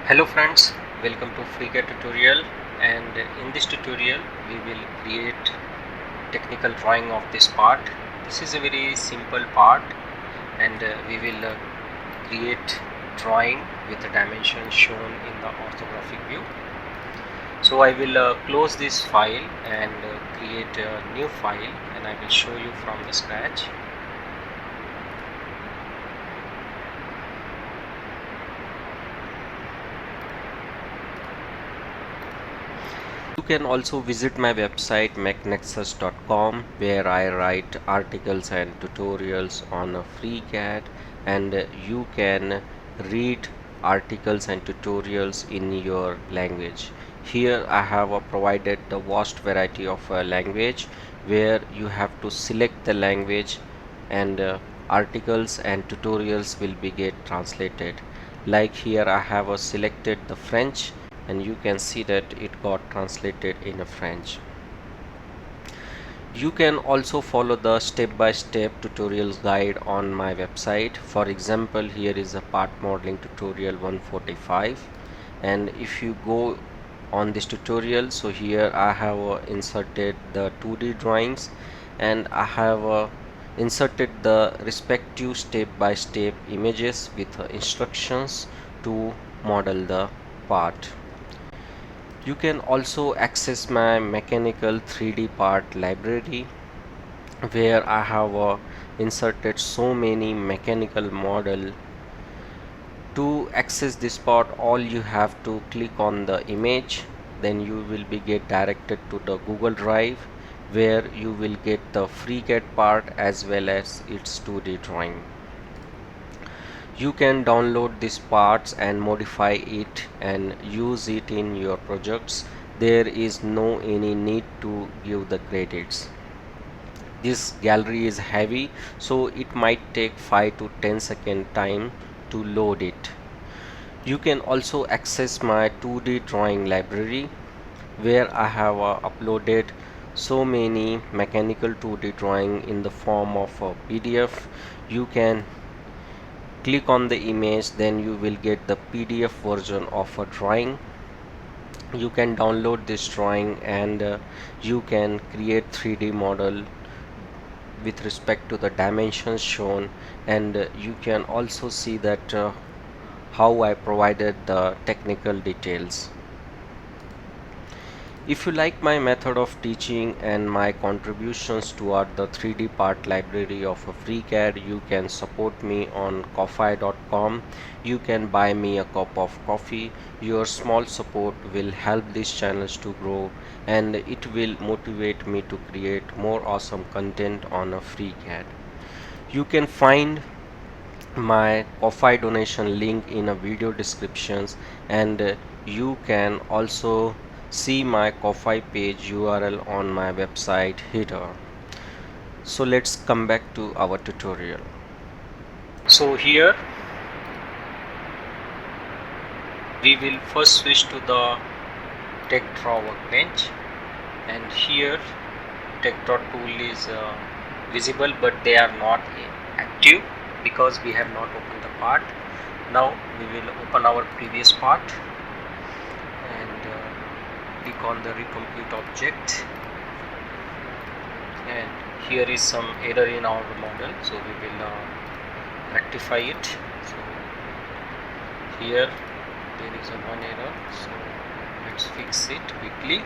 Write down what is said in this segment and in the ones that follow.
Hello friends, welcome to FreeCAD tutorial, and in this tutorial we will create technical drawing of this part. This is a very simple part, and we will create drawing with the dimensions shown in the orthographic view. So I will close this file and create a new file, and I will show you from the scratch. You can also visit my website mechnexus.com, where I write articles and tutorials on FreeCAD, and you can read articles and tutorials in your language. Here I have provided the vast variety of language, where you have to select the language, and articles and tutorials will be get translated. Like here I have selected the French, and you can see that it got translated in French. You can also follow the step-by-step tutorials guide on my website. For example, here is a part modeling tutorial 145, and if you go on this tutorial, so here I have inserted the 2D drawings, and I have inserted the respective step-by-step images with instructions to model the part. You can also access my mechanical 3D part library, where I have inserted so many mechanical model. To access this part, all you have to click on the image, then you will be get directed to the Google Drive, where you will get the FreeCAD part as well as its 2D drawing. You can download these parts and modify it and use it in your projects. There is no any need to give the credits. This gallery is heavy, so it might take 5 to 10 second time to load it. You can also access my 2D drawing library, where I have uploaded so many mechanical 2D drawing in the form of a PDF. You can click on the image, then you will get the PDF version of a drawing. You can download this drawing, and you can create 3D model with respect to the dimensions shown, and you can also see that how I provided the technical details. If you like my method of teaching and my contributions toward the 3D part library of FreeCAD, you can support me on ko-fi.com. You can buy me a cup of coffee. Your small support will help these channels to grow, and it will motivate me to create more awesome content on a FreeCAD. You can find my Ko-fi donation link in a video descriptions, and you can also see my Ko-fi page URL on my website header. So let's come back to our tutorial. So here we will first switch to the Techdraw Workbench, and here Techdraw tool is visible, but they are not active because we have not opened the part. Now we will open our previous part and click on the recompute object, and here is some error in our model, so we will rectify it. So here there is one error, so let's fix it quickly.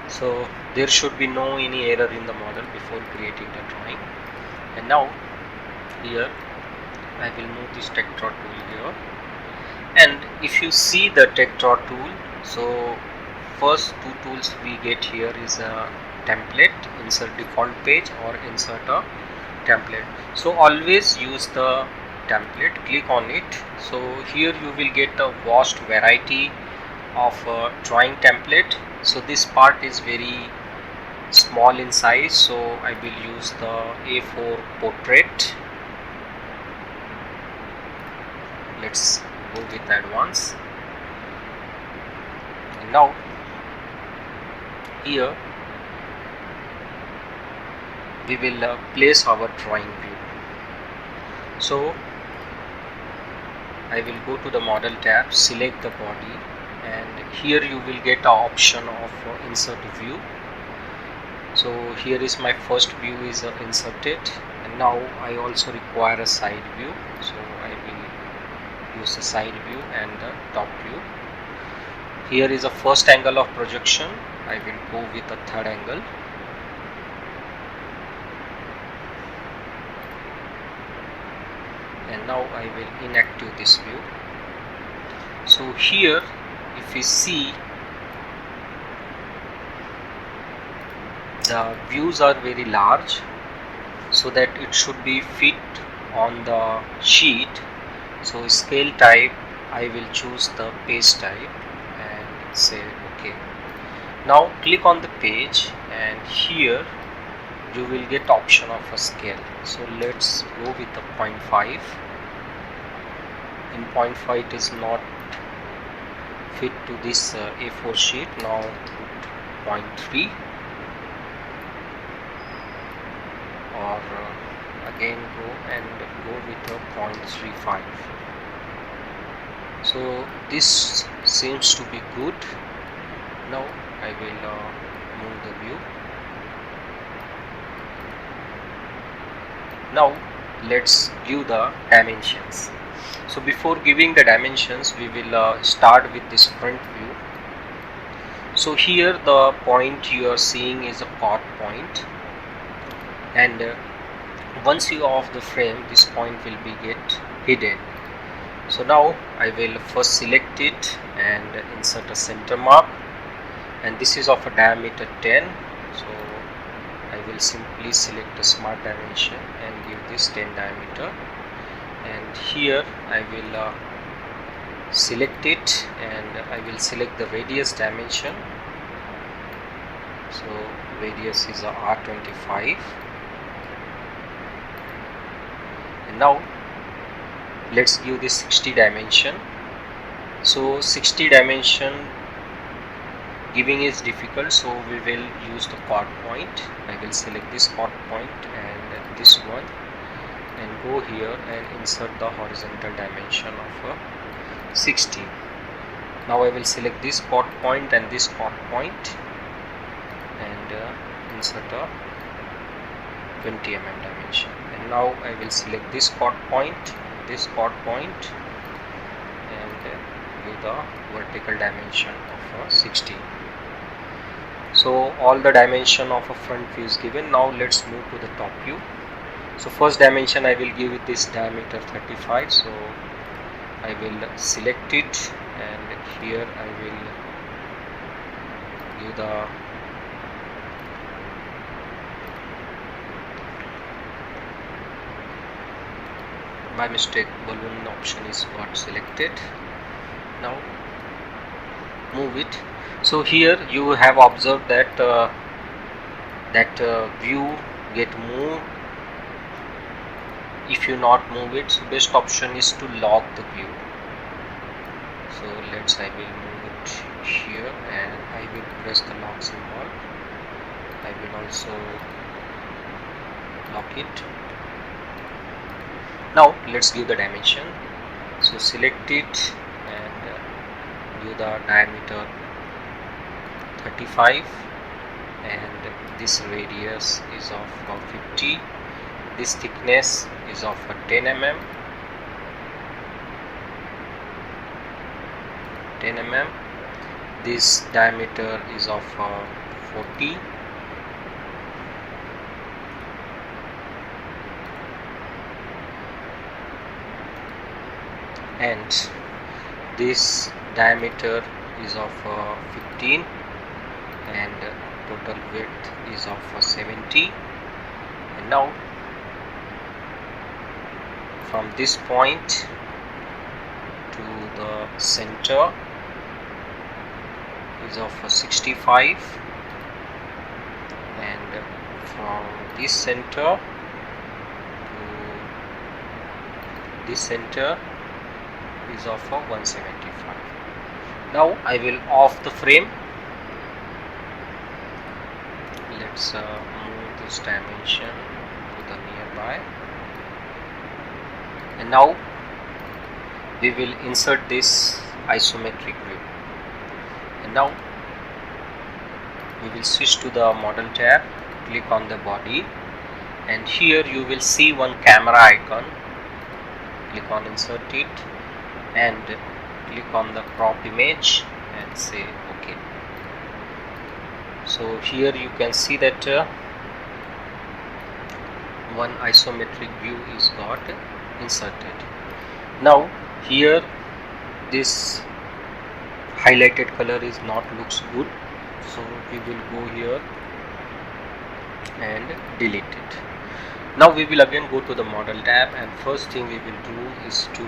So there should be no any error in the model before creating the drawing. And now here I will move this Techdraw tool here, and if you see the Techdraw tool, so first two tools we get here is a template, insert default page, or insert a template. So always use the template, click on it. So here you will get a vast variety of drawing template. So this part is very small in size, so I will use the A4 portrait. Let's go with advance. And now here we will place our drawing view. So I will go to the model tab, select the body, and here you will get an option of insert view. So here is my first view is inserted, and now I also require a side view, so I will use the side view and the top view. Here is a first angle of projection, I will go with a third angle. And now I will inactive this view. So here if we see, the views are very large, so that it should be fit on the sheet. So scale type, I will choose the page type and say OK. Now click on the page, and here you will get option of a scale. So let's go with the 0.5. In 0.5 it is not fit to this A4 sheet. Now put 0.3, or again go with a 0.35. So this seems to be good. Now I will move the view. Now let's give the dimensions. So before giving the dimensions, we will start with this front view. So here the point you are seeing is a cut point, and once you off the frame, this point will be get hidden. So now I will first select it and insert a center mark, and this is of a diameter 10. So I will simply select a smart dimension and give this 10 diameter, and here I will select it, and I will select the radius dimension. So radius is a R25, and now let's give this 60 dimension. So 60 dimension giving is difficult, so we will use the chord point. I will select this chord point and this one, and go here and insert the horizontal dimension of 60. Now I will select this chord point and this chord point, and insert a 20 mm dimension. And now I will select this chord point, and give the vertical dimension of 60. So all the dimension of a front view is given. Now let's move to the top view. So first dimension I will give it this diameter 35. So I will select it, and here I will give the by mistake balloon option is got selected. Now move it. So here you have observed that view get moved if you not move it. So best option is to lock the view. So I will move it here, and I will press the lock symbol. I will also lock it. Now let's give the dimension. So select it and give the diameter 35, and this radius is of 50. This thickness is of 10 mm. This diameter is of 40. And this diameter is of 15, and total width is of 70. And now from this point to the center is of 65, and from this center to this center is of 175. Now I will off the frame. Let's move this dimension to the nearby, and now we will insert this isometric view. And now we will switch to the model tab, click on the body, and here you will see one camera icon. Click on insert it and click on the crop image and say OK. So here you can see that one isometric view is got inserted. Now here this highlighted color is not looks good, so we will go here and delete it. Now we will again go to the model tab, and first thing we will do is to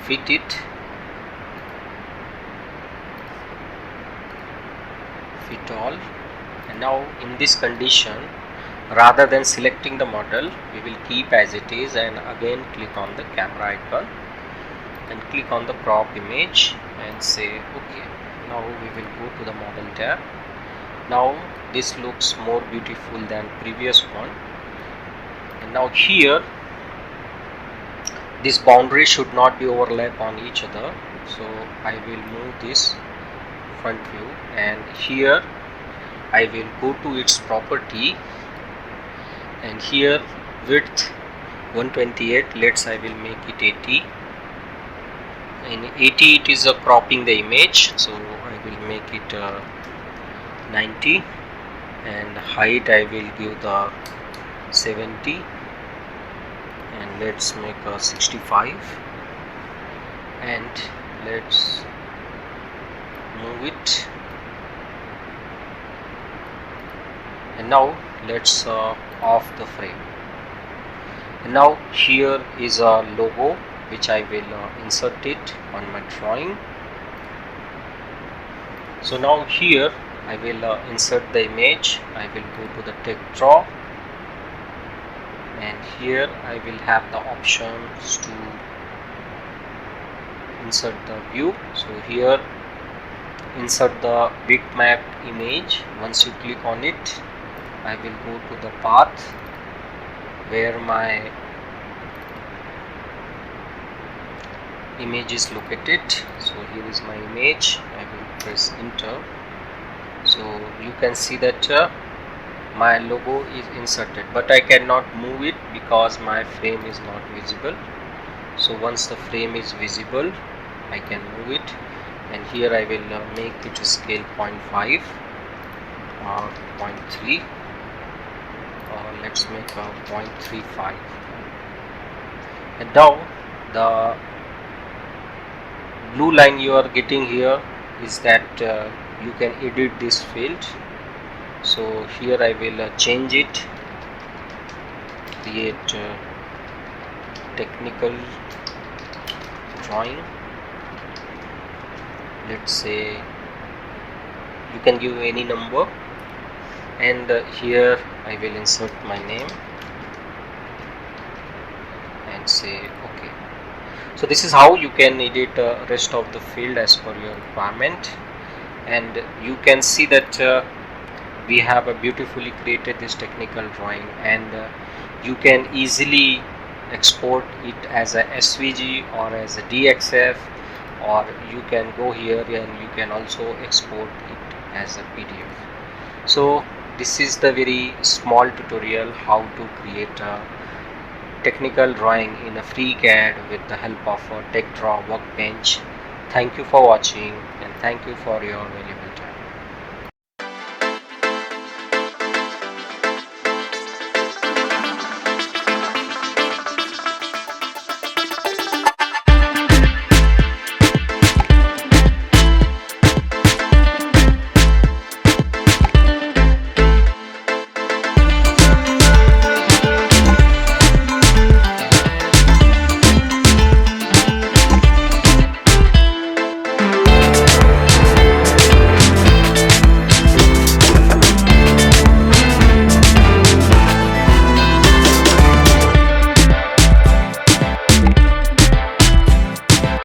fit it, fit all. And now in this condition, rather than selecting the model, we will keep as it is and again click on the camera icon and click on the crop image and say OK. Now we will go to the model tab. Now this looks more beautiful than previous one, and now here this boundary should not be overlap on each other, so I will move this front view, and here I will go to its property, and here width 128, I will make it 80. In 80 it is cropping the image, so I will make it 90, and height I will give the 70, and let's make a 65, and let's move it. And now let's off the frame. And now here is a logo which I will insert it on my drawing. So now here I will insert the image. I will go to the Techdraw, and here I will have the options to insert the view. So here insert the bitmap image. Once you click on it, I will go to the path where my image is located. So here is my image. I will press enter. So you can see that my logo is inserted, but I cannot move it because my frame is not visible. So once the frame is visible, I can move it, and here I will make it to scale 0.5 or 0.3, or let's make a 0.35. And now the blue line you are getting here is that you can edit this field. So here I will change it, create technical drawing. Let's say you can give any number, and here I will insert my name and say OK. So this is how you can edit rest of the field as per your requirement, and you can see that we have a beautifully created this technical drawing, and you can easily export it as a SVG or as a DXF, or you can go here and you can also export it as a PDF. So this is the very small tutorial how to create a technical drawing in a FreeCAD with the help of a Techdraw Workbench. Thank you for watching, and thank you for your valuable